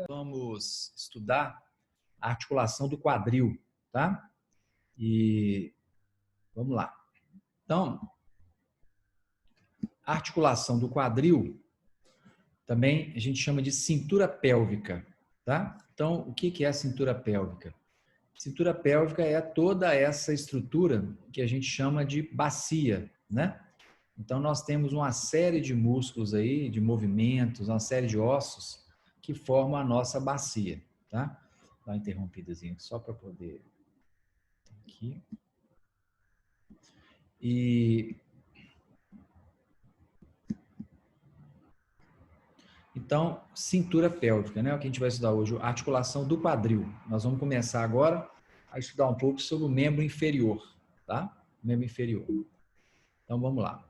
Vamos estudar a articulação do quadril, tá? E vamos lá. Então, a articulação do quadril também a gente chama de cintura pélvica, tá? Então, o que é a cintura pélvica? Cintura pélvica é toda essa estrutura que a gente chama de bacia, né? Então, nós temos uma série de músculos aí, de movimentos, uma série de ossos que formam a nossa bacia, tá? Dá uma interrompidazinha só para poder... Aqui. Então, cintura pélvica, né? O que a gente vai estudar hoje, a articulação do quadril. Nós vamos começar agora a estudar um pouco sobre o membro inferior, tá? Membro inferior. Então, vamos lá.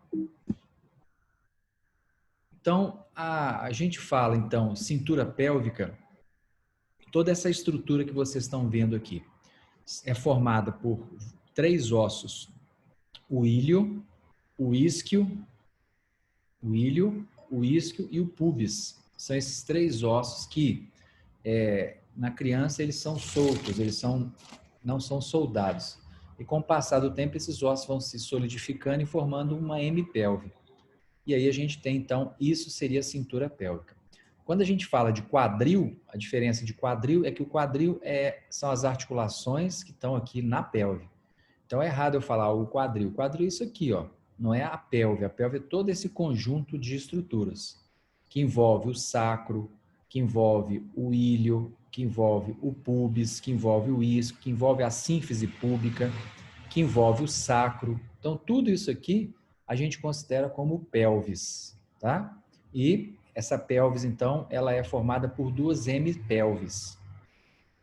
Então, a gente fala, então, cintura pélvica, toda essa estrutura que vocês estão vendo aqui é formada por 3 ossos: o ilho, o isquio, o isquio e o pubis. São esses 3 ossos que, na criança, eles são soltos, não são soldados. E com o passar do tempo, esses ossos vão se solidificando e formando uma hemipelve. E aí a gente tem, então, isso seria a cintura pélvica. Quando a gente fala de quadril, a diferença de quadril é que o quadril são as articulações que estão aqui na pelve. Então é errado eu falar o quadril. O quadril é isso aqui, ó. Não é a pelve. A pelve é todo esse conjunto de estruturas que envolve o sacro, que envolve o ilho, que envolve o pubis, que envolve o isco, que envolve a sínfise púbica, que envolve o sacro. Então tudo isso aqui a gente considera como pelvis, tá? E essa pelvis, então, ela é formada por 2 hemipelves.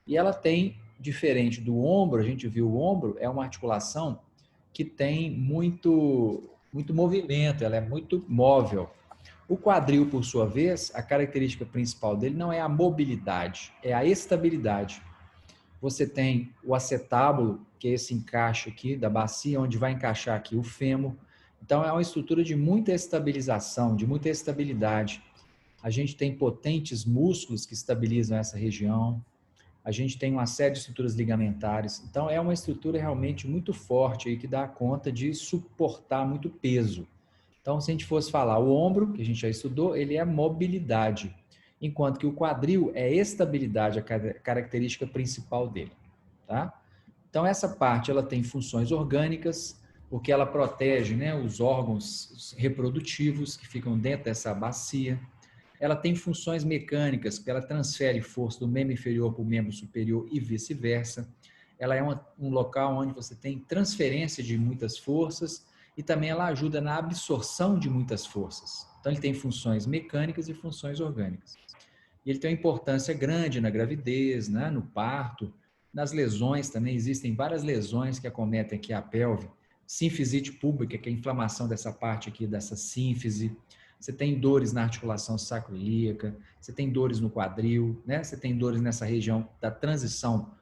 E ela tem, diferente do ombro, a gente viu o ombro, é uma articulação que tem muito movimento, ela é muito móvel. O quadril, por sua vez, a característica principal dele não é a mobilidade, é a estabilidade. Você tem o acetábulo, que é esse encaixe aqui da bacia, onde vai encaixar aqui o fêmur. Então, é uma estrutura de muita estabilização, de muita estabilidade. A gente tem potentes músculos que estabilizam essa região. A gente tem uma série de estruturas ligamentares. Então, é uma estrutura realmente muito forte aí, que dá conta de suportar muito peso. Então, se a gente fosse falar o ombro, que a gente já estudou, ele é mobilidade, enquanto que o quadril é estabilidade, a característica principal dele, tá? Então, essa parte ela tem funções orgânicas, porque ela protege, né, os órgãos reprodutivos que ficam dentro dessa bacia. Ela tem funções mecânicas, porque ela transfere força do membro inferior para o membro superior e vice-versa. Ela é um local onde você tem transferência de muitas forças e também ela ajuda na absorção de muitas forças. Então, ele tem funções mecânicas e funções orgânicas. E ele tem uma importância grande na gravidez, né, no parto, nas lesões também. Existem várias lesões que acometem aqui a pelve. Sínfisite púbica, que é a inflamação dessa parte aqui, dessa sínfise. Você tem dores na articulação sacroiliaca, você tem dores no quadril, né? Você tem dores nessa região da transição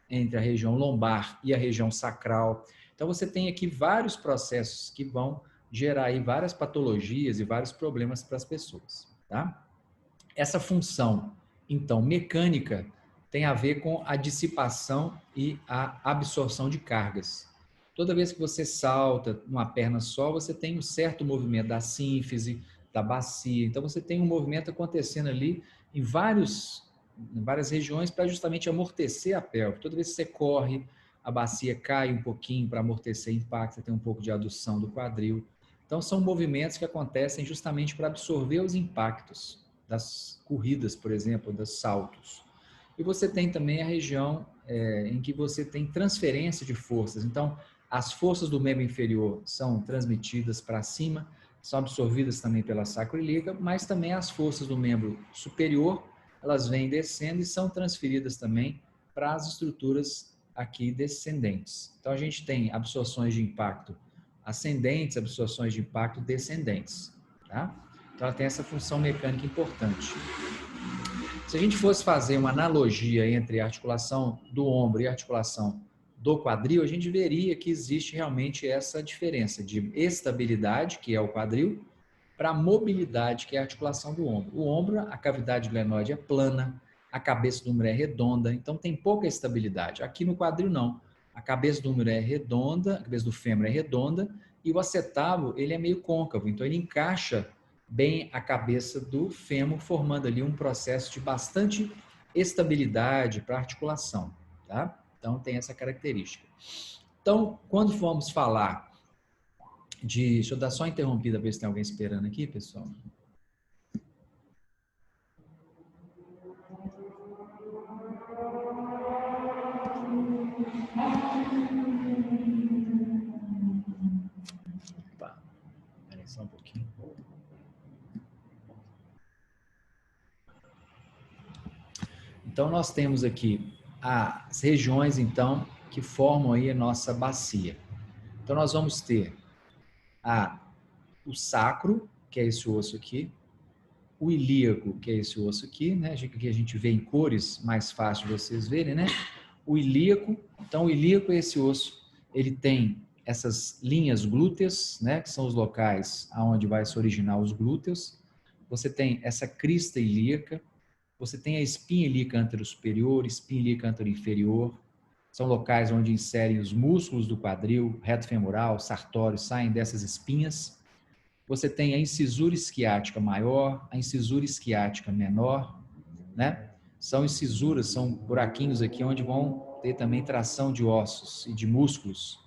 entre a região lombar e a região sacral. Então, você tem aqui vários processos que vão gerar aí várias patologias e vários problemas para as pessoas, tá? Essa função, então, mecânica, tem a ver com a dissipação e a absorção de cargas. Toda vez que você salta numa perna só, você tem um certo movimento da sínfise, da bacia. Então, você tem um movimento acontecendo ali em várias regiões para justamente amortecer a pelve. Toda vez que você corre, a bacia cai um pouquinho para amortecer o impacto, você tem um pouco de adução do quadril. Então, são movimentos que acontecem justamente para absorver os impactos das corridas, por exemplo, dos saltos. E você tem também a região em que você tem transferência de forças. Então, as forças do membro inferior são transmitidas para cima, são absorvidas também pela sacroiliaca, mas também as forças do membro superior, elas vêm descendo e são transferidas também para as estruturas aqui descendentes. Então, a gente tem absorções de impacto ascendentes, absorções de impacto descendentes, tá? Então, ela tem essa função mecânica importante. Se a gente fosse fazer uma analogia entre a articulação do ombro e a articulação do quadril, a gente veria que existe realmente essa diferença de estabilidade, que é o quadril, para a mobilidade, que é a articulação do ombro. O ombro, a cavidade glenoide é plana, a cabeça do ombro é redonda, então tem pouca estabilidade. Aqui no quadril não. A cabeça do ombro é redonda, a cabeça do fêmur é redonda e o acetábulo ele é meio côncavo, então ele encaixa bem a cabeça do fêmur, formando ali um processo de bastante estabilidade para a articulação, tá? Então tem essa característica. Então, quando formos falar de... Deixa eu dar só uma interrompida, ver se tem alguém esperando aqui, pessoal. Opa, peraí só um pouquinho. Então, nós temos aqui as regiões, então, que formam aí a nossa bacia. Então, nós vamos ter o sacro, que é esse osso aqui, o ilíaco, que é esse osso aqui, né? Que a gente vê em cores, mais fácil de vocês verem, né? O ilíaco, então o ilíaco é esse osso, ele tem essas linhas glúteas, né? Que são os locais aonde vai se originar os glúteos. Você tem essa crista ilíaca, você tem a espinha ilíaca anterosuperior, espinha ilíaca anteroinferior, são locais onde inserem os músculos do quadril, reto femoral, sartório, saem dessas espinhas. Você tem a incisura isquiática maior, a incisura isquiática menor, né? São incisuras, são buraquinhos aqui onde vão ter também tração de ossos e de músculos.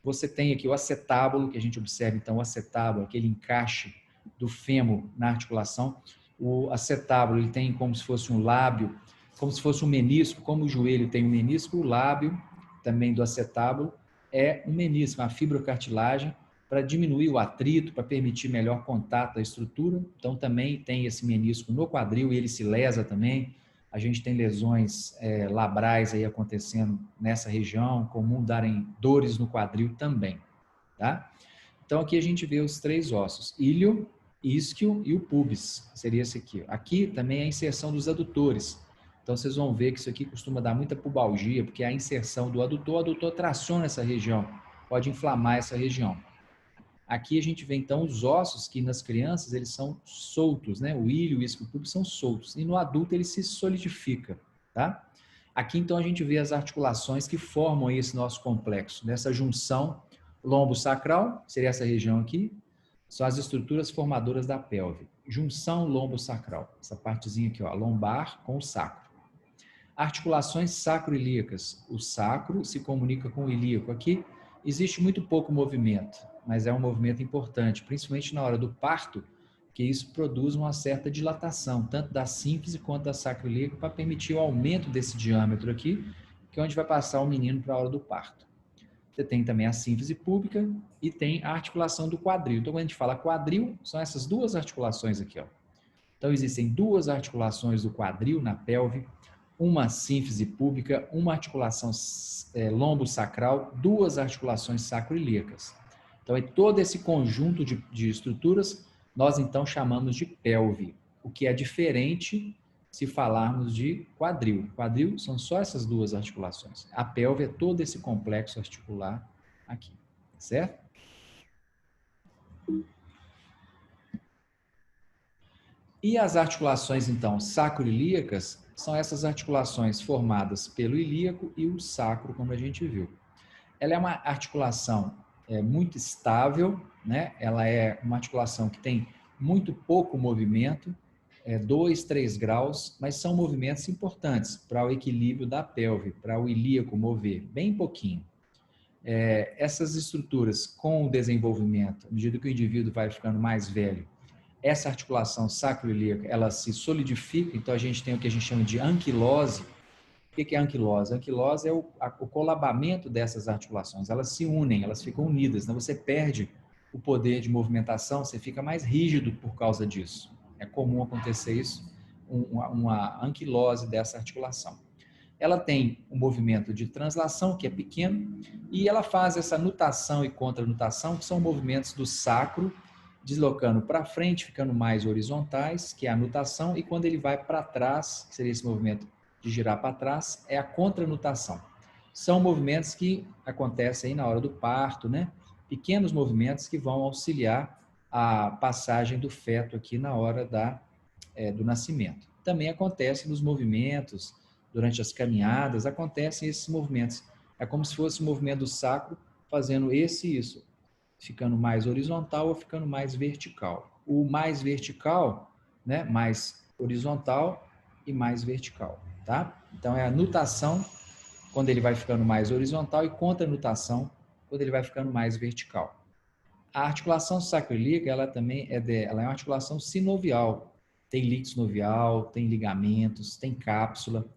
Você tem aqui o acetábulo, que a gente observa então o acetábulo, aquele encaixe do fêmur na articulação. O acetábulo ele tem como se fosse um lábio, como se fosse um menisco, como o joelho tem um menisco, o lábio também do acetábulo é um menisco, uma fibrocartilagem para diminuir o atrito, para permitir melhor contato da estrutura. Então também tem esse menisco no quadril e ele se lesa também. A gente tem lesões labrais aí acontecendo nessa região, comum darem dores no quadril também, tá? Então aqui a gente vê os três ossos, ilho, isquio e o pubis, seria esse aqui. Aqui também é a inserção dos adutores. Então vocês vão ver que isso aqui costuma dar muita pubalgia, porque a inserção do adutor, o adutor traciona essa região, pode inflamar essa região. Aqui a gente vê então os ossos que nas crianças eles são soltos, né? O ilho e o isquio púbico são soltos e no adulto ele se solidifica, tá? Aqui então a gente vê as articulações que formam esse nosso complexo, nessa junção lombo-sacral, seria essa região aqui, são as estruturas formadoras da pelve. Junção lombo-sacral, essa partezinha aqui, ó, lombar com o sacro. Articulações sacro-ilíacas, o sacro se comunica com o ilíaco. Aqui existe muito pouco movimento, mas é um movimento importante, principalmente na hora do parto, que isso produz uma certa dilatação, tanto da sínfise quanto da sacroiliaca, para permitir o aumento desse diâmetro aqui, que é onde vai passar o menino para a hora do parto. Você tem também a sínfise púbica e tem a articulação do quadril. Então, quando a gente fala quadril, são essas duas articulações aqui, ó. Então, existem duas articulações do quadril na pelve, uma sínfise púbica, uma articulação lombo-sacral, duas articulações sacroiliacas. Então, é todo esse conjunto de estruturas, nós então chamamos de pelve, o que é diferente se falarmos de quadril. Quadril são só essas duas articulações. A pelve é todo esse complexo articular aqui, certo? E as articulações, então, sacroiliacas são essas articulações formadas pelo ilíaco e o sacro, como a gente viu. Ela é uma articulação muito estável, né? Ela é uma articulação que tem muito pouco movimento, 2, 3 graus, mas são movimentos importantes para o equilíbrio da pelve, para o ilíaco mover, bem pouquinho. Essas estruturas, com o desenvolvimento, à medida que o indivíduo vai ficando mais velho, essa articulação sacroiliaca, ela se solidifica, então a gente tem o que a gente chama de anquilose. O que é a anquilose? A anquilose é o colabamento dessas articulações, elas se unem, elas ficam unidas, então você perde o poder de movimentação, você fica mais rígido por causa disso. É comum acontecer isso, uma anquilose dessa articulação. Ela tem um movimento de translação, que é pequeno, e ela faz essa nutação e contranutação, que são movimentos do sacro, deslocando para frente, ficando mais horizontais, que é a nutação, e quando ele vai para trás, que seria esse movimento de girar para trás, é a contranutação. São movimentos que acontecem aí na hora do parto, né? Pequenos movimentos que vão auxiliar a passagem do feto aqui na hora do nascimento. Também acontece nos movimentos, durante as caminhadas, acontecem esses movimentos. É como se fosse o movimento do sacro fazendo esse e isso, ficando mais horizontal ou ficando mais vertical. O mais vertical, né, mais horizontal e mais vertical, tá? Então é a nutação quando ele vai ficando mais horizontal e contranutação quando ele vai ficando mais vertical. A articulação sacroiliaca, ela também ela é uma articulação sinovial. Tem líquido sinovial, tem ligamentos, tem cápsula,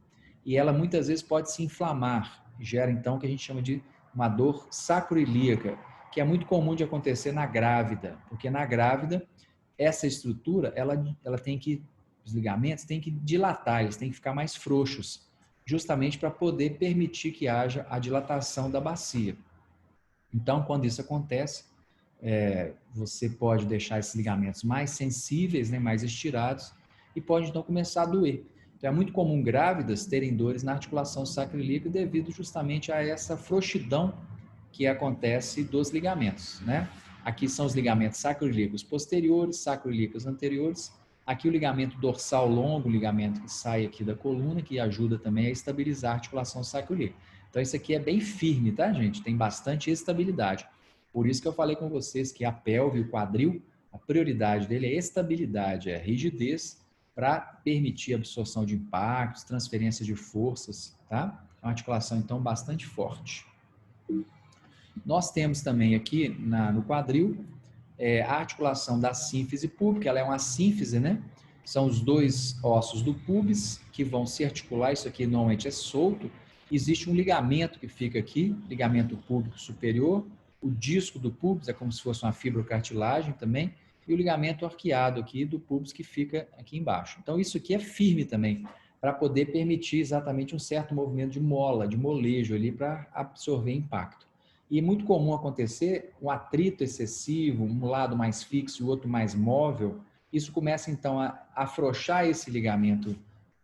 e ela muitas vezes pode se inflamar, gera então o que a gente chama de uma dor sacroiliaca, que é muito comum de acontecer na grávida, porque na grávida essa estrutura, ela tem que, os ligamentos têm que dilatar, eles têm que ficar mais frouxos, justamente para poder permitir que haja a dilatação da bacia. Então, quando isso acontece, você pode deixar esses ligamentos mais sensíveis, né, mais estirados, e pode então começar a doer. Então, é muito comum grávidas terem dores na articulação sacroiliaca devido justamente a essa frouxidão que acontece dos ligamentos, né? Aqui são os ligamentos sacroiliacos posteriores, sacroiliacos anteriores. Aqui o ligamento dorsal longo, o ligamento que sai aqui da coluna, que ajuda também a estabilizar a articulação sacroiliaca. Então, isso aqui é bem firme, tá, gente? Tem bastante estabilidade. Por isso que eu falei com vocês que a pelve e o quadril, a prioridade dele é estabilidade, é rigidez, para permitir a absorção de impactos, transferência de forças, tá? É uma articulação, então, bastante forte. Nós temos também aqui no quadril a articulação da sínfise púbica, ela é uma sínfise, né? São os dois ossos do pubis que vão se articular, isso aqui normalmente é solto. Existe um ligamento que fica aqui, ligamento púbico superior, o disco do pubis é como se fosse uma fibrocartilagem também, e o ligamento arqueado aqui do pubis que fica aqui embaixo. Então isso aqui é firme também, para poder permitir exatamente um certo movimento de mola, de molejo ali para absorver impacto. E é muito comum acontecer um atrito excessivo, um lado mais fixo e o outro mais móvel. Isso começa então a afrouxar esse ligamento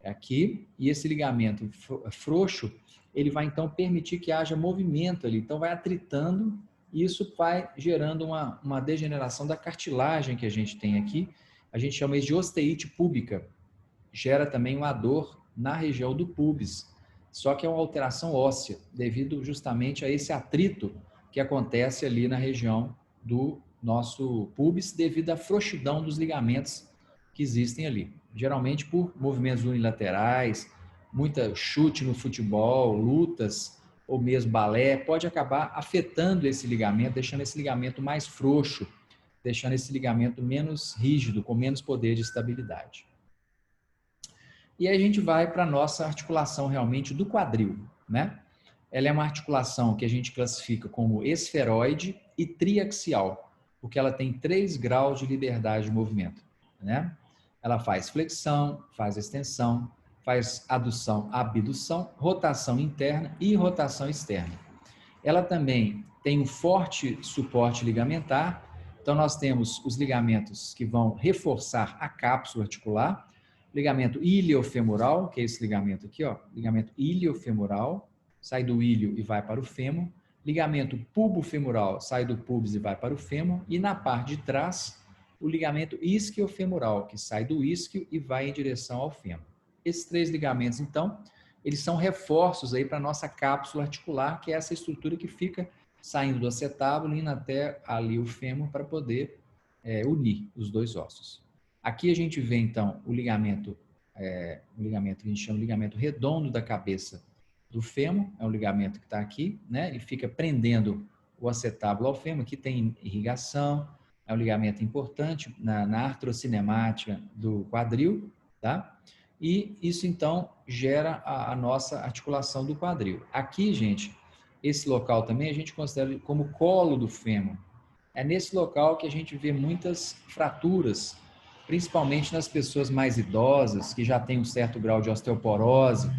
aqui, e esse ligamento frouxo, ele vai então permitir que haja movimento ali. Então vai atritando e isso vai gerando uma degeneração da cartilagem que a gente tem aqui. A gente chama isso de osteite púbica. Gera também uma dor na região do pubis. Só que é uma alteração óssea, devido justamente a esse atrito que acontece ali na região do nosso pubis, devido à frouxidão dos ligamentos que existem ali. Geralmente por movimentos unilaterais, muita chute no futebol, lutas ou mesmo balé, pode acabar afetando esse ligamento, deixando esse ligamento mais frouxo, deixando esse ligamento menos rígido, com menos poder de estabilidade. E aí a gente vai para a nossa articulação realmente do quadril, né? Ela é uma articulação que a gente classifica como esferoide e triaxial, porque ela tem 3 graus de liberdade de movimento, né? Ela faz flexão, faz extensão, faz adução, abdução, rotação interna e rotação externa. Ela também tem um forte suporte ligamentar, então nós temos os ligamentos que vão reforçar a cápsula articular, ligamento iliofemoral, que é esse ligamento aqui, ó, ligamento iliofemoral, sai do ilio e vai para o fêmur, ligamento pubofemoral, sai do pubis e vai para o fêmur, e na parte de trás, o ligamento isquiofemoral, que sai do isquio e vai em direção ao fêmur. Esses 3 ligamentos, então, eles são reforços aí para a nossa cápsula articular, que é essa estrutura que fica saindo do acetábulo, indo até ali o fêmur para poder unir os 2 ossos. Aqui a gente vê, então, o ligamento que a gente chama de ligamento redondo da cabeça do fêmur, é um ligamento que está aqui, né? Ele fica prendendo o acetábulo ao fêmur, aqui tem irrigação, é um ligamento importante na artrocinemática do quadril, tá? E isso, então, gera a nossa articulação do quadril. Aqui, gente, esse local também a gente considera como colo do fêmur. É nesse local que a gente vê muitas fraturas, principalmente nas pessoas mais idosas, que já têm um certo grau de osteoporose,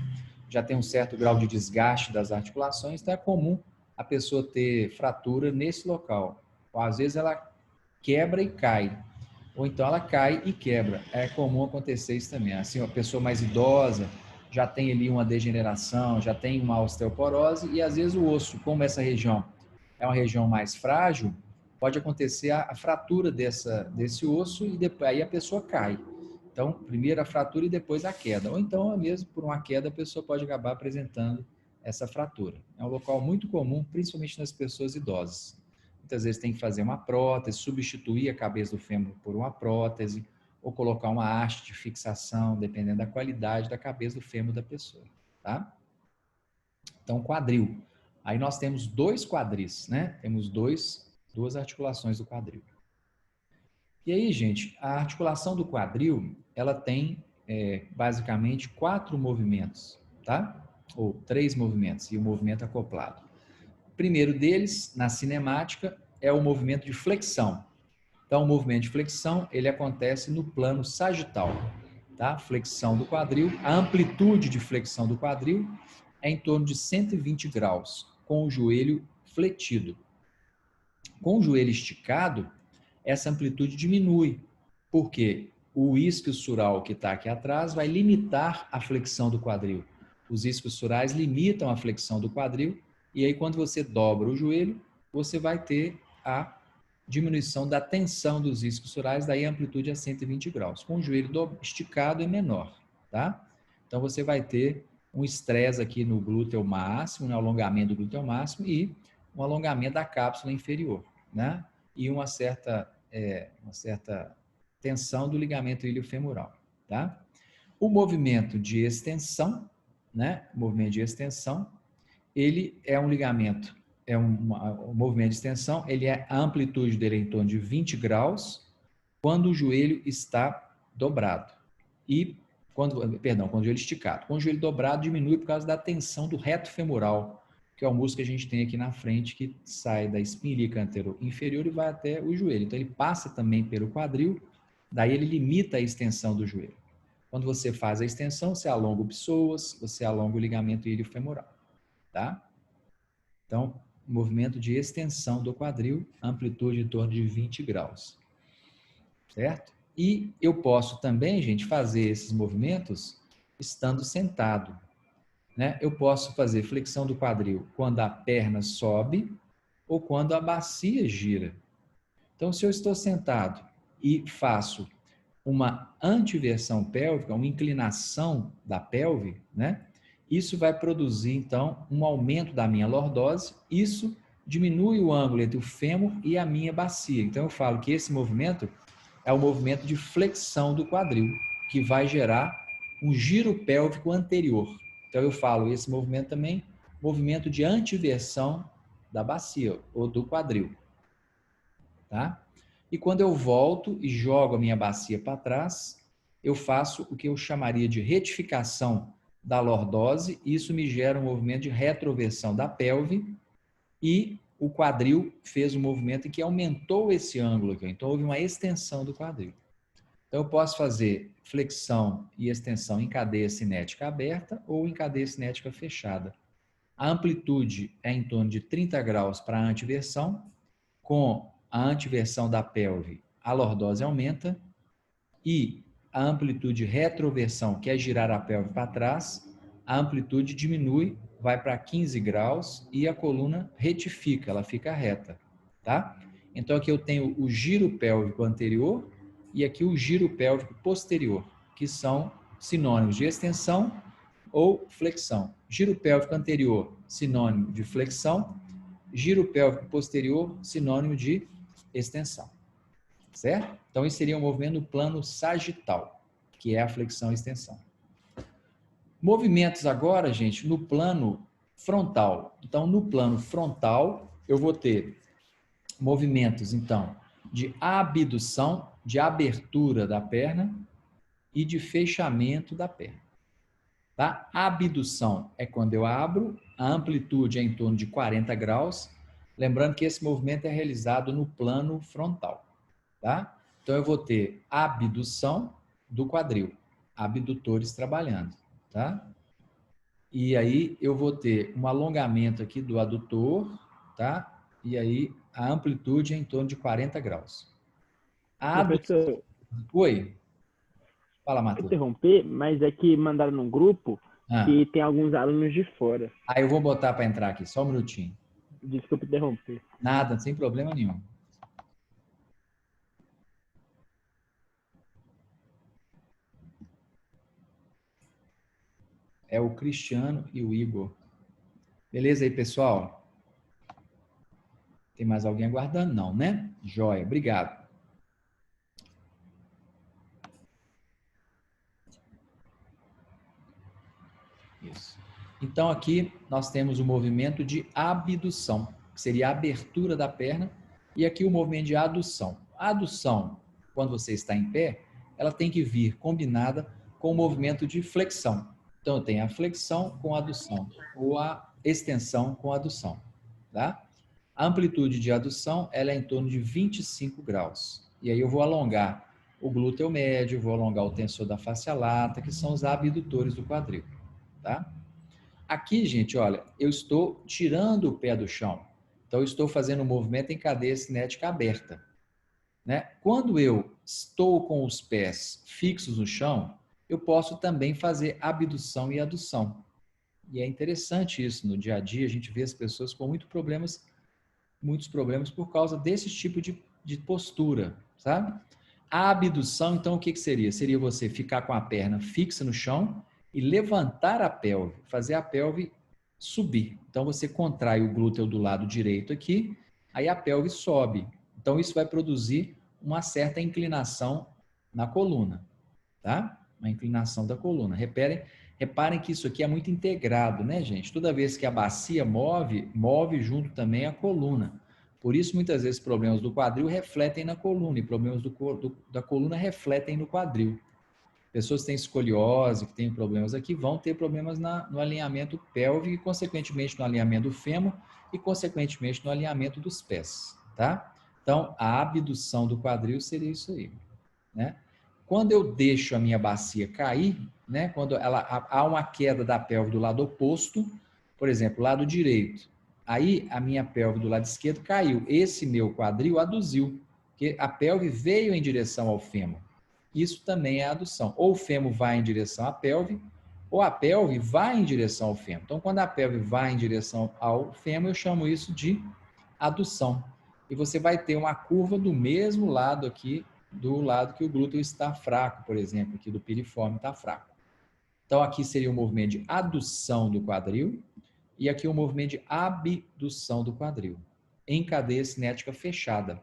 já tem um certo grau de desgaste das articulações, então é comum a pessoa ter fratura nesse local. Ou, às vezes ela quebra e cai, ou então ela cai e quebra. É comum acontecer isso também. Assim, a pessoa mais idosa já tem ali uma degeneração, já tem uma osteoporose, e às vezes o osso, como essa região é uma região mais frágil, pode acontecer a fratura desse osso e depois, aí a pessoa cai. Então, primeiro a fratura e depois a queda. Ou então, mesmo por uma queda, a pessoa pode acabar apresentando essa fratura. É um local muito comum, principalmente nas pessoas idosas. Muitas vezes tem que fazer uma prótese, substituir a cabeça do fêmur por uma prótese, ou colocar uma haste de fixação, dependendo da qualidade da cabeça do fêmur da pessoa, tá? Então, quadril. Aí nós temos dois quadris, né? Temos duas articulações do quadril. E aí, gente, a articulação do quadril, ela tem basicamente 4 movimentos, tá? Ou 3 movimentos e o movimento acoplado. O primeiro deles, na cinemática, é o movimento de flexão. Então, o movimento de flexão, ele acontece no plano sagital, tá? Flexão do quadril, a amplitude de flexão do quadril é em torno de 120 graus, com o joelho fletido. Com o joelho esticado, essa amplitude diminui, porque o isquiosural que está aqui atrás vai limitar a flexão do quadril. Os isquiosurais limitam a flexão do quadril, e aí quando você dobra o joelho, você vai ter a diminuição da tensão dos isquiosurais, daí a amplitude é 120 graus. Com o joelho esticado é menor, tá? Então você vai ter um estresse aqui no glúteo máximo, no alongamento do glúteo máximo e um alongamento da cápsula inferior, né? E uma certa tensão do ligamento ilio-femoral, tá? O movimento de extensão, né? O movimento de extensão, ele é um ligamento, um movimento de extensão, a amplitude dele é em torno de 20 graus quando o joelho está dobrado. Quando o joelho esticado. Quando o joelho dobrado, diminui por causa da tensão do reto femoral, que é o músculo que a gente tem aqui na frente, que sai da espinha ilíaca anterior-inferior e vai até o joelho. Então, ele passa também pelo quadril, daí ele limita a extensão do joelho. Quando você faz a extensão, você alonga o psoas, você alonga o ligamento ilio-femoral, tá? Então, movimento de extensão do quadril, amplitude em torno de 20 graus, certo? E eu posso também, gente, fazer esses movimentos estando sentado, né? Eu posso fazer flexão do quadril quando a perna sobe ou quando a bacia gira. Então, se eu estou sentado e faço uma antiversão pélvica, uma inclinação da pelve, né? Isso vai produzir, então, um aumento da minha lordose. Isso diminui o ângulo entre o fêmur e a minha bacia. Então, eu falo que esse movimento é o movimento de flexão do quadril, que vai gerar um giro pélvico anterior. Então, eu falo esse movimento também, movimento de antiversão da bacia ou do quadril, tá? E quando eu volto e jogo a minha bacia para trás, eu faço o que eu chamaria de retificação da lordose, e isso me gera um movimento de retroversão da pelve, e o quadril fez um movimento em que aumentou esse ângulo aqui, então houve uma extensão do quadril. Então eu posso fazer flexão e extensão em cadeia cinética aberta ou em cadeia cinética fechada. A amplitude é em torno de 30 graus para a antiversão, com a antiversão da pelve, a lordose aumenta, e a amplitude retroversão, que é girar a pelve para trás, a amplitude diminui, vai para 15 graus e a coluna retifica, ela fica reta, tá? Então aqui eu tenho o giro pélvico anterior e aqui o giro pélvico posterior, que são sinônimos de extensão ou flexão. Giro pélvico anterior, sinônimo de flexão, giro pélvico posterior, sinônimo de extensão. Certo? Então, esse seria um movimento no plano sagital, que é a flexão e extensão. Movimentos agora, gente, no plano frontal. Então, no plano frontal, eu vou ter movimentos, então, de abdução, de abertura da perna e de fechamento da perna. Tá? A abdução é quando eu abro, a amplitude é em torno de 40 graus. Lembrando que esse movimento é realizado no plano frontal. Tá? Então, eu vou ter abdução do quadril, abdutores trabalhando, tá? E aí, eu vou ter um alongamento aqui do adutor, tá? E aí, a amplitude é em torno de 40 graus. A Professor, Oi? Fala, vou Matheus. interromper, mas é que mandaram num grupo Ah, que tem alguns alunos de fora. eu vou botar para entrar aqui, só um minutinho. Desculpe interromper. Nada, sem problema nenhum. É o Cristiano e o Igor. Beleza aí, pessoal? Tem mais alguém aguardando? Não, né? Joia, obrigado. Isso. Então, aqui nós temos o movimento de abdução, que seria a abertura da perna, e aqui o movimento de adução. A adução, quando você está em pé, ela tem que vir combinada com o movimento de flexão. Então, eu tenho a flexão com a adução, ou a extensão com a adução, tá? A amplitude de adução, ela é em torno de 25 graus. E aí eu vou alongar o glúteo médio, vou alongar o tensor da face lata, que são os abdutores do quadril, tá? Aqui, gente, olha, eu estou tirando o pé do chão. Então, eu estou fazendo um movimento em cadeia cinética aberta, né? Quando eu estou com os pés fixos no chão, eu posso também fazer abdução e adução. E é interessante isso. No dia a dia, a gente vê as pessoas com muitos problemas por causa desse tipo de postura, sabe? A abdução, então, o que seria? Seria você ficar com a perna fixa no chão e levantar a pelve, fazer a pelve subir. Então, você contrai o glúteo do lado direito aqui, aí a pelve sobe. Então, isso vai produzir uma certa inclinação na coluna, tá? Uma inclinação da coluna. Reparem que isso aqui é muito integrado, né, gente? Toda vez que a bacia move, move junto também a coluna. Por isso, muitas vezes, problemas do quadril refletem na coluna e problemas da coluna refletem no quadril. Pessoas que têm escoliose, que têm problemas aqui, vão ter problemas no alinhamento pélvico e, consequentemente, no alinhamento do fêmur e, consequentemente, no alinhamento dos pés, tá? Então, a abdução do quadril seria isso aí, né? Quando eu deixo a minha bacia cair, né? Quando há uma queda da pelve do lado oposto, por exemplo, lado direito, aí a minha pelve do lado esquerdo caiu. Esse meu quadril aduziu, porque a pelve veio em direção ao fêmur. Isso também é adução. Ou o fêmur vai em direção à pelve, ou a pelve vai em direção ao fêmur. Então, quando a pelve vai em direção ao fêmur, eu chamo isso de adução. E você vai ter uma curva do mesmo lado aqui, do lado que o glúteo está fraco, por exemplo, aqui do piriforme está fraco. Então, aqui seria o movimento de adução do quadril e aqui o movimento de abdução do quadril, em cadeia cinética fechada.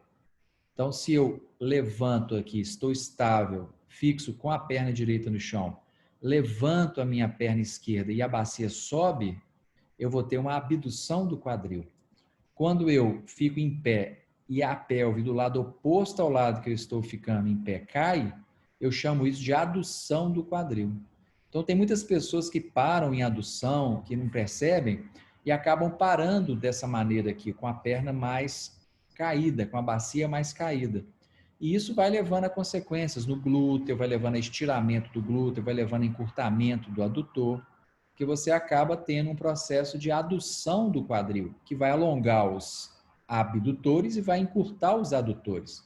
Então, se eu levanto aqui, estou estável, fixo com a perna direita no chão, levanto a minha perna esquerda e a bacia sobe, eu vou ter uma abdução do quadril. Quando eu fico em pé e a pelve do lado oposto ao lado que eu estou ficando em pé cai, eu chamo isso de adução do quadril. Então, tem muitas pessoas que param em adução, que não percebem, e acabam parando dessa maneira aqui, com a perna mais caída, com a bacia mais caída. E isso vai levando a consequências no glúteo, vai levando a estiramento do glúteo, vai levando a encurtamento do adutor, que você acaba tendo um processo de adução do quadril, que vai alongar os abdutores e vai encurtar os adutores,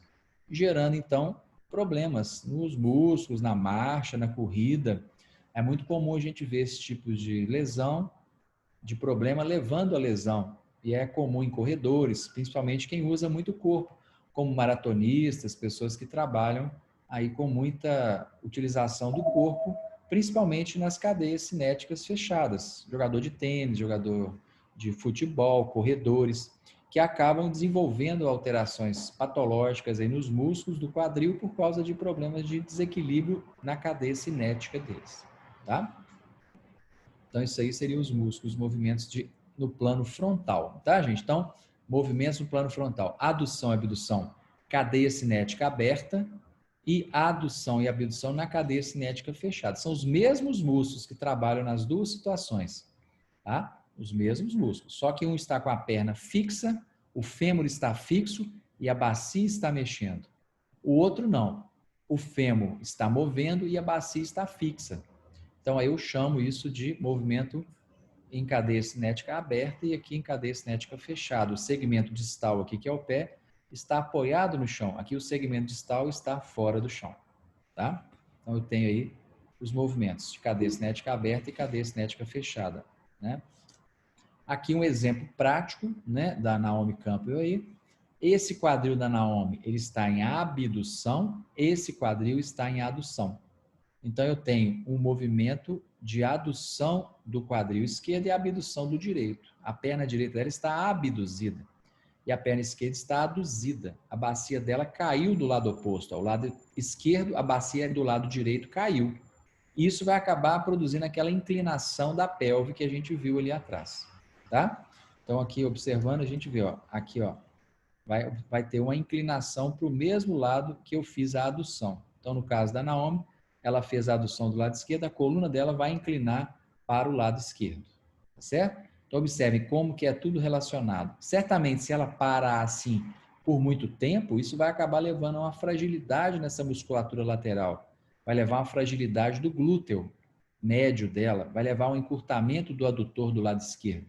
gerando, então, problemas nos músculos, na marcha, na corrida. É muito comum a gente ver esse tipo de lesão, de problema levando a lesão. E é comum em corredores, principalmente quem usa muito o corpo, como maratonistas, pessoas que trabalham aí com muita utilização do corpo, principalmente nas cadeias cinéticas fechadas. Jogador de tênis, jogador de futebol, corredores, que acabam desenvolvendo alterações patológicas aí nos músculos do quadril por causa de problemas de desequilíbrio na cadeia cinética deles, tá? Então, isso aí seriam os músculos, movimentos no plano frontal, tá, gente? Então, movimentos no plano frontal, adução e abdução, cadeia cinética aberta, e adução e abdução na cadeia cinética fechada. São os mesmos músculos que trabalham nas duas situações, tá? Os mesmos músculos, só que um está com a perna fixa, o fêmur está fixo e a bacia está mexendo. O outro não. O fêmur está movendo e a bacia está fixa. Então, aí eu chamo isso de movimento em cadeia cinética aberta e aqui em cadeia cinética fechada. O segmento distal aqui, que é o pé, está apoiado no chão. Aqui o segmento distal está fora do chão, tá? Então, eu tenho aí os movimentos de cadeia cinética aberta e cadeia cinética fechada, né? Aqui um exemplo prático, né, da Naomi Campbell aí. Esse quadril da Naomi, ele está em abdução, esse quadril está em adução. Então, eu tenho um movimento de adução do quadril esquerdo e abdução do direito. A perna direita dela está abduzida e a perna esquerda está aduzida. A bacia dela caiu do lado oposto. Ao lado esquerdo, a bacia do lado direito caiu. Isso vai acabar produzindo aquela inclinação da pelve que a gente viu ali atrás, tá? Então, aqui observando, a gente vê, ó, aqui, ó, vai ter uma inclinação para o mesmo lado que eu fiz a adução. Então, no caso da Naomi, ela fez a adução do lado esquerdo, a coluna dela vai inclinar para o lado esquerdo, tá certo? Então, observem como que é tudo relacionado. Certamente, se ela parar assim por muito tempo, isso vai acabar levando a uma fragilidade nessa musculatura lateral. Vai levar a uma fragilidade do glúteo médio dela, vai levar a um encurtamento do adutor do lado esquerdo,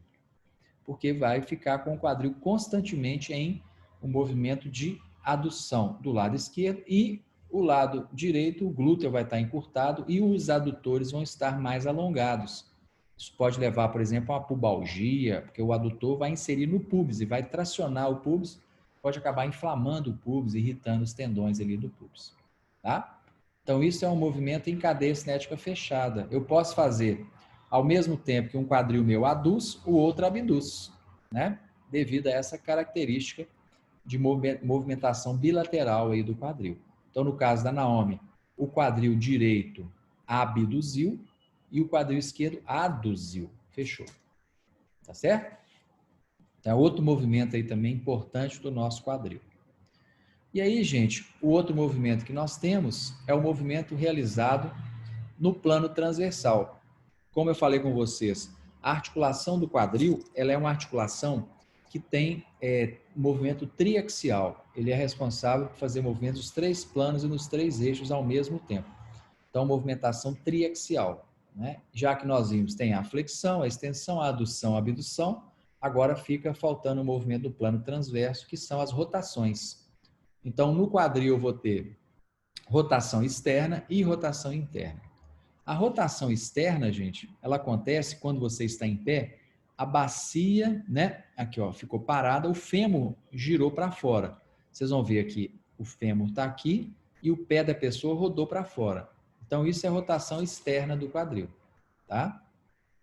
porque vai ficar com o quadril constantemente em um movimento de adução do lado esquerdo e o lado direito, o glúteo vai estar encurtado e os adutores vão estar mais alongados. Isso pode levar, por exemplo, a uma pubalgia, porque o adutor vai inserir no pubis e vai tracionar o pubis, pode acabar inflamando o pubis, irritando os tendões ali do pubis, tá? Então, isso é um movimento em cadeia cinética fechada. Eu posso fazer ao mesmo tempo que um quadril meu aduz, o outro abduz, né? Devido a essa característica de movimentação bilateral aí do quadril. Então, no caso da Naomi, o quadril direito abduziu e o quadril esquerdo aduziu. Fechou. Tá certo? Então, é outro movimento aí também importante do nosso quadril. E aí, gente, o outro movimento que nós temos é o movimento realizado no plano transversal. Como eu falei com vocês, a articulação do quadril, ela é uma articulação que tem movimento triaxial. Ele é responsável por fazer movimentos nos 3 planos e nos 3 eixos ao mesmo tempo. Então, movimentação triaxial, né? Já que nós vimos, tem a flexão, a extensão, a adução, a abdução, agora fica faltando o movimento do plano transverso, que são as rotações. Então, no quadril eu vou ter rotação externa e rotação interna. A rotação externa, gente, ela acontece quando você está em pé, a bacia, né? Aqui, ó, ficou parada, o fêmur girou para fora. Vocês vão ver aqui, o fêmur está aqui e o pé da pessoa rodou para fora. Então, isso é rotação externa do quadril, tá?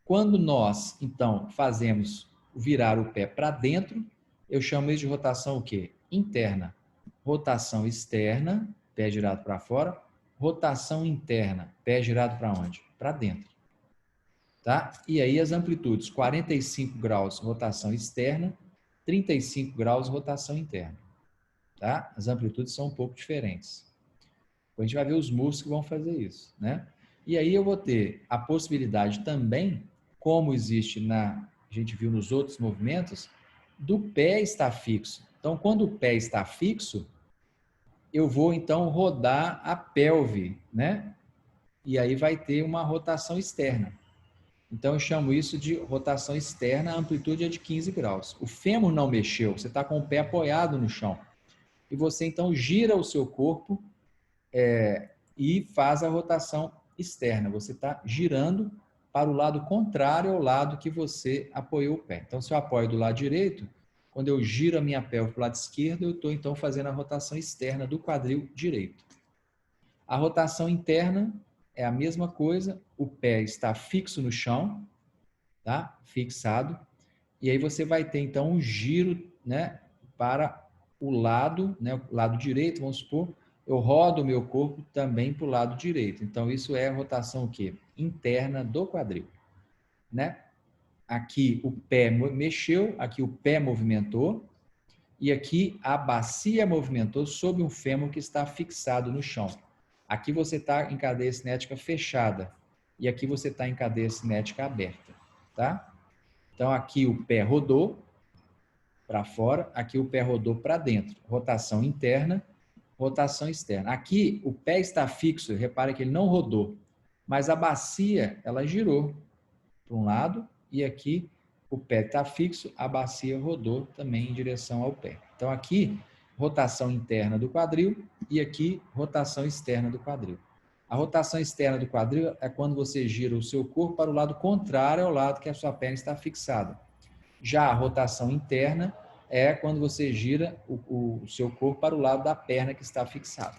Quando nós, então, fazemos virar o pé para dentro, eu chamo isso de rotação o quê? Interna. Rotação externa, pé girado para fora. Rotação interna, pé girado para onde? Para dentro. Tá? E aí as amplitudes, 45 graus, rotação externa, 35 graus, rotação interna. Tá? As amplitudes são um pouco diferentes. A gente vai ver os músculos que vão fazer isso, né? E aí eu vou ter a possibilidade também, como existe a gente viu nos outros movimentos, do pé estar fixo. Então, quando o pé está fixo, eu vou então rodar a pelve, né? E aí vai ter uma rotação externa. Então eu chamo isso de rotação externa, a amplitude é de 15 graus. O fêmur não mexeu, você está com o pé apoiado no chão. E você então gira o seu corpo e faz a rotação externa. Você está girando para o lado contrário ao lado que você apoiou o pé. Então, se eu apoio do lado direito, quando eu giro a minha pelve para o lado esquerdo, eu estou então fazendo a rotação externa do quadril direito. A rotação interna é a mesma coisa, o pé está fixo no chão, tá? Fixado, e aí você vai ter então um giro, né, para o lado, né, o lado direito, vamos supor, eu rodo o meu corpo também para o lado direito. Então isso é a rotação o quê? Interna do quadril, né? Aqui o pé mexeu, aqui o pé movimentou, e aqui a bacia movimentou sob um fêmur que está fixado no chão. Aqui você está em cadeia cinética fechada e aqui você está em cadeia cinética aberta, tá? Então aqui o pé rodou para fora, aqui o pé rodou para dentro. Rotação interna, rotação externa. Aqui o pé está fixo, repare que ele não rodou, mas a bacia ela girou para um lado e aqui o pé está fixo, a bacia rodou também em direção ao pé. Então aqui, rotação interna do quadril e aqui, rotação externa do quadril. A rotação externa do quadril é quando você gira o seu corpo para o lado contrário ao lado que a sua perna está fixada. Já a rotação interna é quando você gira o seu corpo para o lado da perna que está fixada.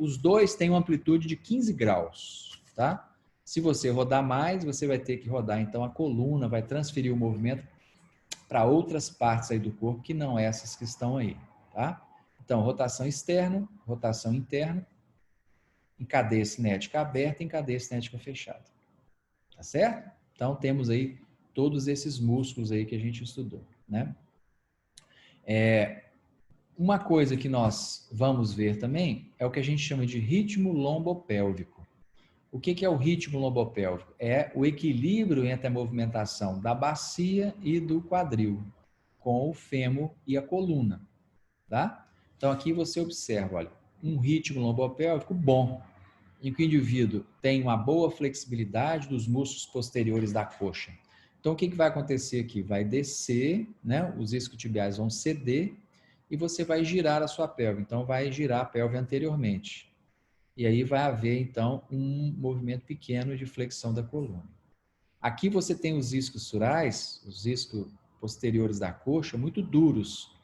os dois têm uma amplitude de 15 graus, tá? Se você rodar mais, você vai ter que rodar, então a coluna vai transferir o movimento para outras partes aí do corpo que não essas que estão aí, tá? Então, rotação externa, rotação interna, em cadeia cinética aberta e em cadeia cinética fechada. Tá certo? Então, temos aí todos esses músculos aí que a gente estudou, né? Uma coisa que nós vamos ver também é o que a gente chama de ritmo lombopélvico. O que é o ritmo lombopélvico? É o equilíbrio entre a movimentação da bacia e do quadril, com o fêmur e a coluna, tá? Então, aqui você observa, olha, um ritmo lombopélvico bom, em que o indivíduo tem uma boa flexibilidade dos músculos posteriores da coxa. Então, o que vai acontecer aqui? Vai descer, né? Os isquiotibiais vão ceder e você vai girar a sua pelve. Então, vai girar a pelve anteriormente. E aí vai haver, então, um movimento pequeno de flexão da coluna. Aqui você tem os isquios surais, os isquios posteriores da coxa, muito duros.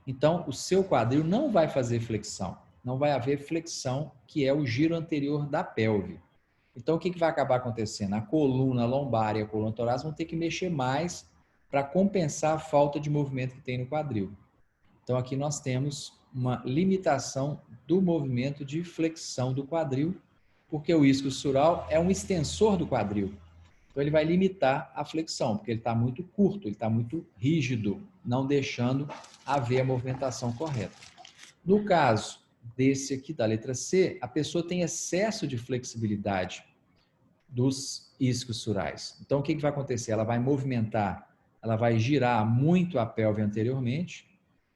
Então, o seu quadril não vai fazer flexão. Não vai haver flexão, que é o giro anterior da pelve. Então, o que vai acabar acontecendo? A coluna lombar e a coluna torácica vão ter que mexer mais para compensar a falta de movimento que tem no quadril. Então, aqui nós temos uma limitação do movimento de flexão do quadril, porque o isquio sural é um extensor do quadril. Então, ele vai limitar a flexão, porque ele está muito curto, ele está muito rígido, não deixando haver a movimentação correta. No caso desse aqui, da letra C, a pessoa tem excesso de flexibilidade dos isquios surais. Então, o que vai acontecer? Ela vai movimentar, ela vai girar muito a pelve anteriormente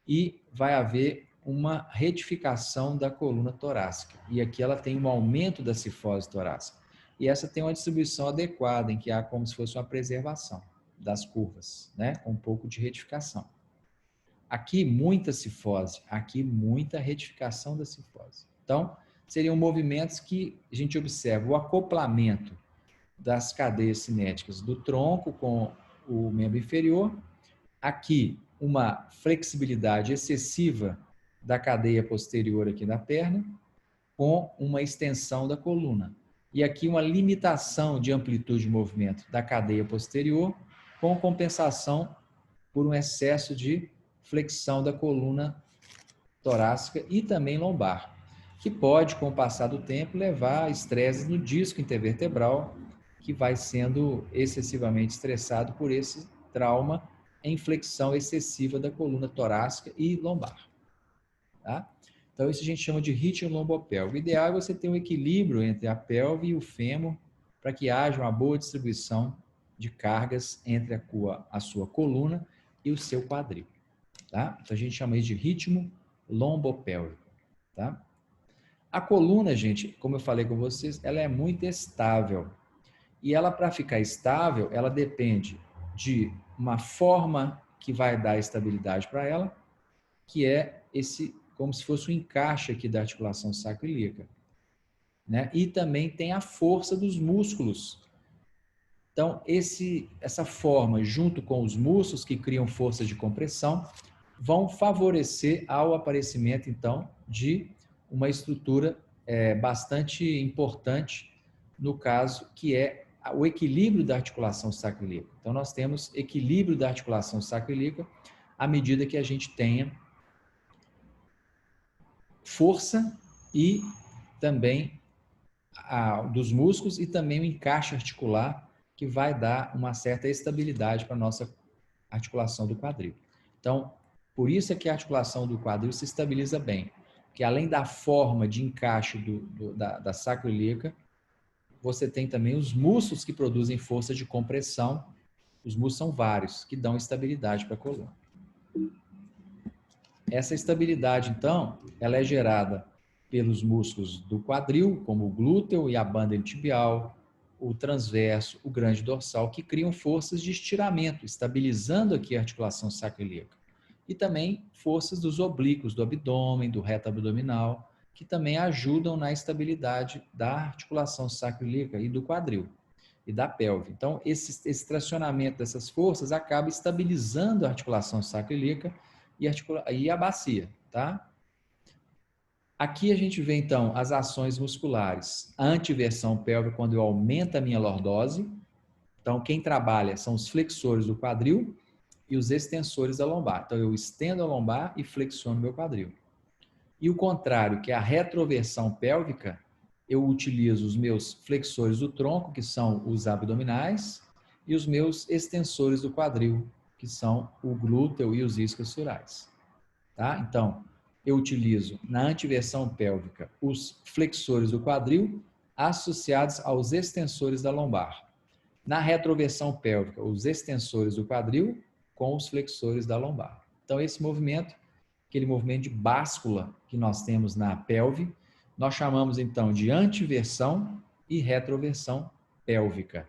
e vai haver uma retificação da coluna torácica. E aqui ela tem um aumento da cifose torácica. E essa tem uma distribuição adequada, em que há como se fosse uma preservação das curvas, né? Com um pouco de retificação. Aqui, muita cifose, aqui, muita retificação da cifose. Então, seriam movimentos que a gente observa o acoplamento das cadeias cinéticas do tronco com o membro inferior. Aqui, uma flexibilidade excessiva da cadeia posterior aqui na perna, com uma extensão da coluna. E aqui uma limitação de amplitude de movimento da cadeia posterior, com compensação por um excesso de flexão da coluna torácica e também lombar, que pode, com o passar do tempo, levar a estresse no disco intervertebral, que vai sendo excessivamente estressado por esse trauma em flexão excessiva da coluna torácica e lombar. Tá? Então, isso a gente chama de ritmo lombopélvico. O ideal é você ter um equilíbrio entre a pelve e o fêmur para que haja uma boa distribuição de cargas entre a sua coluna e o seu quadril. Tá? Então, a gente chama isso de ritmo lombopélvico. Tá? A coluna, gente, como eu falei com vocês, ela é muito estável. E ela, para ficar estável, ela depende de uma forma que vai dar estabilidade para ela, que é esse, como se fosse um encaixe aqui da articulação sacroiliaca, né? E também tem a força dos músculos. Então, essa forma, junto com os músculos que criam força de compressão, vão favorecer ao aparecimento, então, de uma estrutura bastante importante, no caso, que é o equilíbrio da articulação sacroiliaca. Então, nós temos equilíbrio da articulação sacroiliaca à medida que a gente tenha força e também dos músculos e também o encaixe articular, que vai dar uma certa estabilidade para a nossa articulação do quadril. Então, por isso é que a articulação do quadril se estabiliza bem, que além da forma de encaixe da sacroiliaca, você tem também os músculos que produzem força de compressão. Os músculos são vários, que dão estabilidade para a coluna. Essa estabilidade, então, ela é gerada pelos músculos do quadril, como o glúteo e a banda iliotibial, o transverso, o grande dorsal, que criam forças de estiramento, estabilizando aqui a articulação sacroiliaca. E também forças dos oblíquos do abdômen, do reto abdominal, que também ajudam na estabilidade da articulação sacroiliaca e do quadril e da pelve. Então, esse tracionamento dessas forças acaba estabilizando a articulação sacroiliaca e a bacia, tá? Aqui a gente vê, então, as ações musculares. A antiversão pélvica, quando eu aumento a minha lordose. Então, quem trabalha são os flexores do quadril e os extensores da lombar. Então, eu estendo a lombar e flexiono meu quadril. E o contrário, que é a retroversão pélvica, eu utilizo os meus flexores do tronco, que são os abdominais, e os meus extensores do quadril, que são o glúteo e os isquiosurais. Tá? Então, eu utilizo na antiversão pélvica os flexores do quadril associados aos extensores da lombar. Na retroversão pélvica, os extensores do quadril com os flexores da lombar. Então, esse movimento, aquele movimento de báscula que nós temos na pelve, nós chamamos então de antiversão e retroversão pélvica.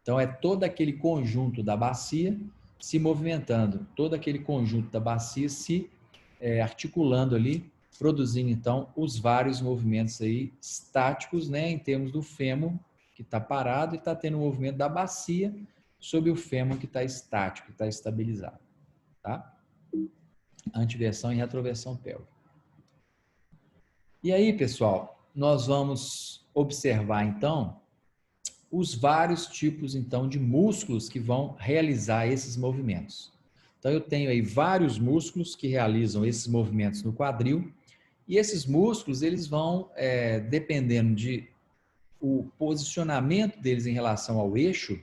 Então, é todo aquele conjunto da bacia se movimentando, todo aquele conjunto da bacia se articulando ali, produzindo então os vários movimentos aí estáticos, né, em termos do fêmur que está parado e está tendo o movimento da bacia sobre o fêmur que está estático, que está estabilizado, tá? Antiversão e retroversão pélvica. E aí, pessoal, nós vamos observar então os vários tipos então de músculos que vão realizar esses movimentos. Então eu tenho aí vários músculos que realizam esses movimentos no quadril e esses músculos eles vão dependendo de o posicionamento deles em relação ao eixo,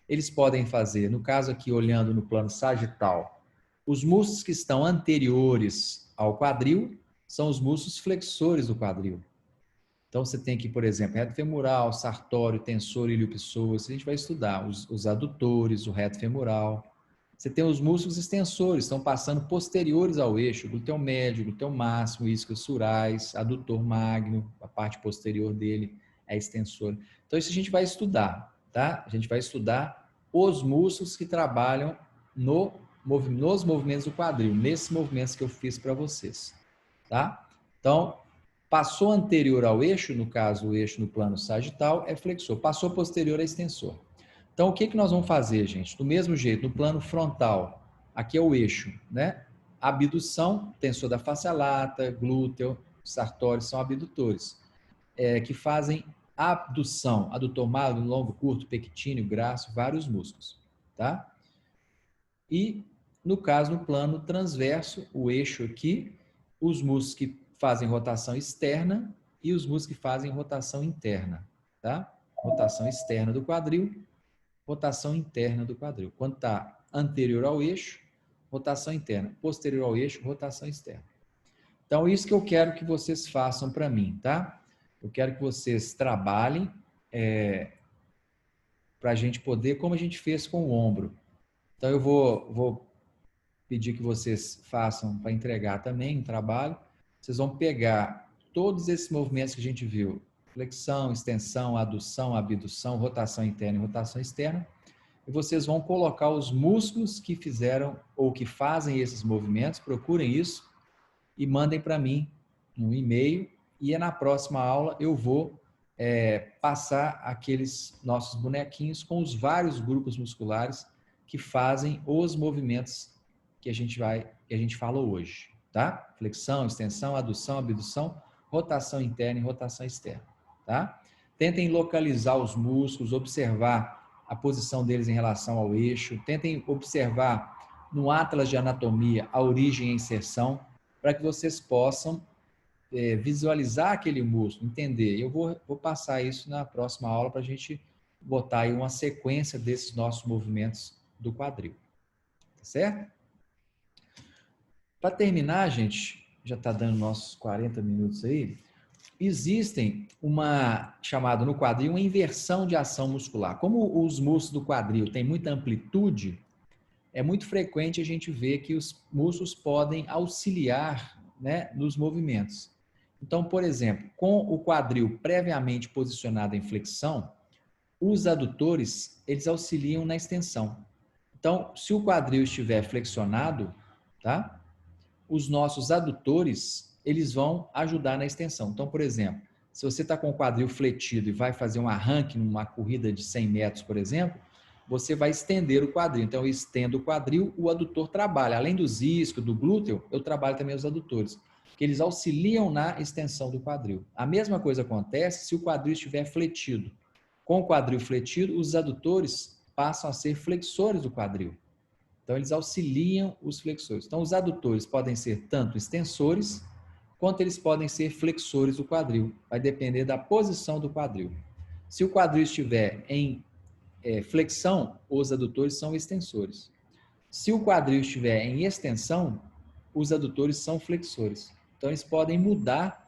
eles podem fazer, no caso aqui olhando no plano sagital, os músculos que estão anteriores ao quadril são os músculos flexores do quadril. Então, você tem aqui, por exemplo, reto femoral, sartório, tensor, iliopsoas. A gente vai estudar os adutores, o reto femoral. Você tem os músculos extensores, estão passando posteriores ao eixo, glúteo médio, glúteo máximo, isquiosurais, adutor magno, a parte posterior dele é extensor. Então, isso a gente vai estudar, tá? A gente vai estudar os músculos que trabalham nos movimentos do quadril, nesses movimentos que eu fiz para vocês, tá? Então, passou anterior ao eixo, no caso o eixo no plano sagital, é flexor. Passou posterior é extensor. Então o que nós vamos fazer, gente? Do mesmo jeito, no plano frontal, aqui é o eixo, né? Abdução, tensor da face lata, glúteo, sartório são abdutores, que fazem abdução, adutor magno, longo, curto, pectíneo, graço, vários músculos, tá? E no caso, no plano transverso, o eixo aqui, os músculos que fazem rotação externa e os músculos que fazem rotação interna, tá? Rotação externa do quadril, rotação interna do quadril. Quando está anterior ao eixo, rotação interna. Posterior ao eixo, rotação externa. Então, isso que eu quero que vocês façam para mim, tá? Eu quero que vocês trabalhem para a gente poder, como a gente fez com o ombro. Então, eu vou pedir que vocês façam para entregar também um trabalho. Vocês vão pegar todos esses movimentos que a gente viu, flexão, extensão, adução, abdução, rotação interna e rotação externa, e vocês vão colocar os músculos que fizeram ou que fazem esses movimentos, procurem isso e mandem para mim no e-mail, e na próxima aula eu vou passar aqueles nossos bonequinhos com os vários grupos musculares que fazem os movimentos que a gente falou hoje, tá? Flexão, extensão, adução, abdução, rotação interna e rotação externa, tá? Tentem localizar os músculos, observar a posição deles em relação ao eixo, tentem observar no atlas de anatomia a origem e a inserção, para que vocês possam visualizar aquele músculo, entender. Eu vou passar isso na próxima aula para a gente botar aí uma sequência desses nossos movimentos do quadril, tá certo? Para terminar, gente, já está dando nossos 40 minutos aí, existem uma, chamada no quadril, uma inversão de ação muscular. Como os músculos do quadril têm muita amplitude, é muito frequente a gente ver que os músculos podem auxiliar, né, nos movimentos. Então, por exemplo, com o quadril previamente posicionado em flexão, os adutores, eles auxiliam na extensão. Então, se o quadril estiver flexionado, tá? Os nossos adutores, eles vão ajudar na extensão. Então, por exemplo, se você está com o quadril fletido e vai fazer um arranque numa corrida de 100 metros, por exemplo, você vai estender o quadril. Então, eu estendo o quadril, o adutor trabalha. Além dos isquios, do glúteo, eu trabalho também os adutores. porque eles auxiliam na extensão do quadril. A mesma coisa acontece se o quadril estiver fletido. Com o quadril fletido, os adutores passam a ser flexores do quadril. Então, eles auxiliam os flexores. Então, os adutores podem ser tanto extensores, quanto eles podem ser flexores do quadril. Vai depender da posição do quadril. Se o quadril estiver em flexão, os adutores são extensores. Se o quadril estiver em extensão, os adutores são flexores. Então, eles podem mudar,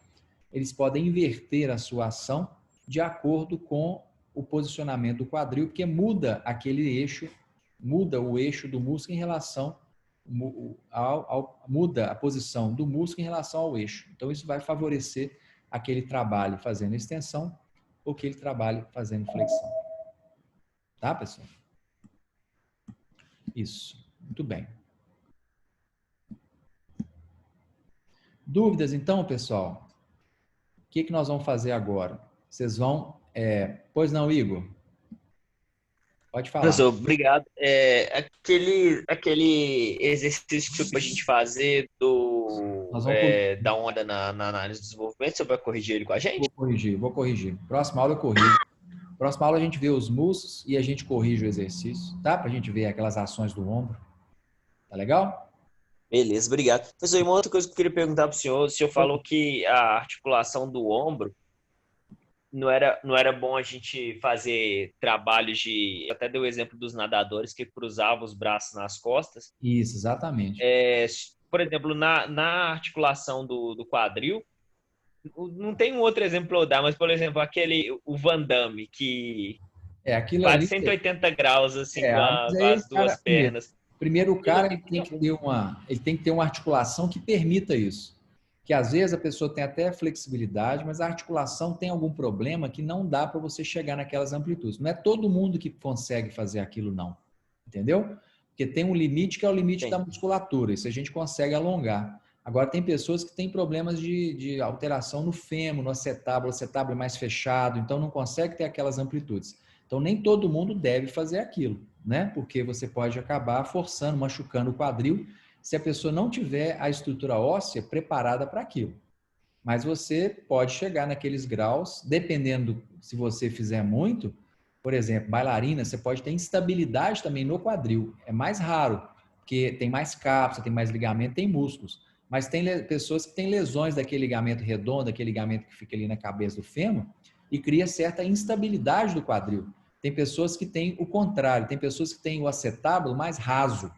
eles podem inverter a sua ação de acordo com o posicionamento do quadril, porque muda aquele eixo, muda o eixo do músculo em relação muda a posição do músculo em relação ao eixo. Então, isso vai favorecer aquele trabalho fazendo extensão ou aquele trabalho fazendo flexão. Tá, pessoal? Isso. Muito bem. Dúvidas, então, pessoal? O que nós vamos fazer agora? Vocês vão... Pois não, Igor? Pode falar. Professor, obrigado. Aquele exercício que a gente fazer da onda na análise do desenvolvimento, você vai corrigir ele com a gente? Vou corrigir. Próxima aula eu corrijo. Próxima aula a gente vê os músculos e a gente corrige o exercício, tá? Pra gente ver aquelas ações do ombro. Tá legal? Beleza, obrigado. Professor, e uma outra coisa que eu queria perguntar para o senhor falou que a articulação do ombro não era bom a gente fazer trabalhos de... Até deu o exemplo dos nadadores que cruzavam os braços nas costas. Isso, exatamente. Por exemplo, na articulação do quadril, não tem um outro exemplo para eu dar, mas, por exemplo, o Van Damme, que aquilo faz ali, 180 graus assim, com as duas pernas. Primeiro, o cara ele tem que ter uma articulação que permita isso. Que às vezes a pessoa tem até flexibilidade, mas a articulação tem algum problema que não dá para você chegar naquelas amplitudes. Não é todo mundo que consegue fazer aquilo, não. Entendeu? Porque tem um limite que é o limite da musculatura. Isso a gente consegue alongar. Agora, tem pessoas que têm problemas de alteração no fêmur, no acetábulo. O acetábulo é mais fechado, então não consegue ter aquelas amplitudes. Então, nem todo mundo deve fazer aquilo, né? Porque você pode acabar forçando, machucando o quadril, se a pessoa não tiver a estrutura óssea preparada para aquilo. Mas você pode chegar naqueles graus, dependendo se você fizer muito, por exemplo, bailarina, você pode ter instabilidade também no quadril. É mais raro, porque tem mais cápsula, tem mais ligamento, tem músculos. Mas tem pessoas que têm lesões daquele ligamento redondo, aquele ligamento que fica ali na cabeça do fêmur, e cria certa instabilidade do quadril. Tem pessoas que têm o contrário, tem pessoas que têm o acetábulo mais raso.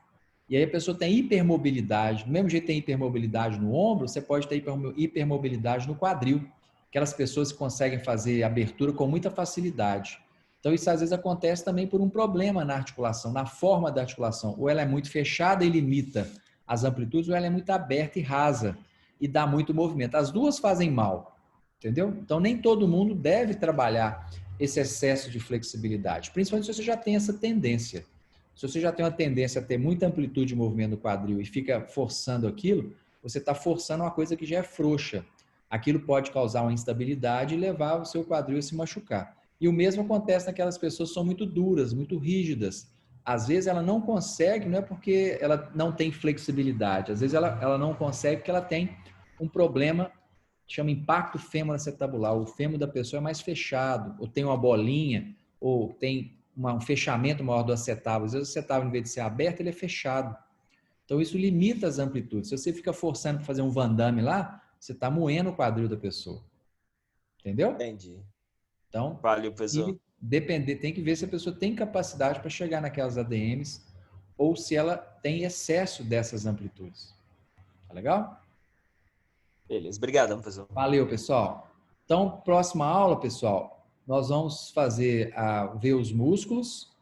E aí a pessoa tem hipermobilidade. Do mesmo jeito que tem hipermobilidade no ombro, você pode ter hipermobilidade no quadril. Aquelas pessoas que conseguem fazer abertura com muita facilidade. Então isso às vezes acontece também por um problema na articulação, na forma da articulação. Ou ela é muito fechada e limita as amplitudes, ou ela é muito aberta e rasa e dá muito movimento. As duas fazem mal, entendeu? Então nem todo mundo deve trabalhar esse excesso de flexibilidade, principalmente se você já tem essa tendência. Se você já tem uma tendência a ter muita amplitude de movimento no quadril e fica forçando aquilo, você está forçando uma coisa que já é frouxa. Aquilo pode causar uma instabilidade e levar o seu quadril a se machucar. E o mesmo acontece naquelas pessoas que são muito duras, muito rígidas. Às vezes ela não consegue, não é porque ela não tem flexibilidade, às vezes ela não consegue porque ela tem um problema que chama impacto fêmur-acetabular. O fêmur da pessoa é mais fechado, ou tem uma bolinha, ou tem um fechamento maior do acetábulo. Às vezes o acetábulo, em vez de ser aberto, ele é fechado. Então isso limita as amplitudes. Se você fica forçando para fazer um Van Damme lá, você está moendo o quadril da pessoa. Entendeu? Entendi. Então, valeu, professor. Tem que ver se a pessoa tem capacidade para chegar naquelas ADMs ou se ela tem excesso dessas amplitudes. Tá legal? Beleza. Obrigado, professor. Valeu, pessoal. Então, próxima aula, pessoal, nós vamos ver os músculos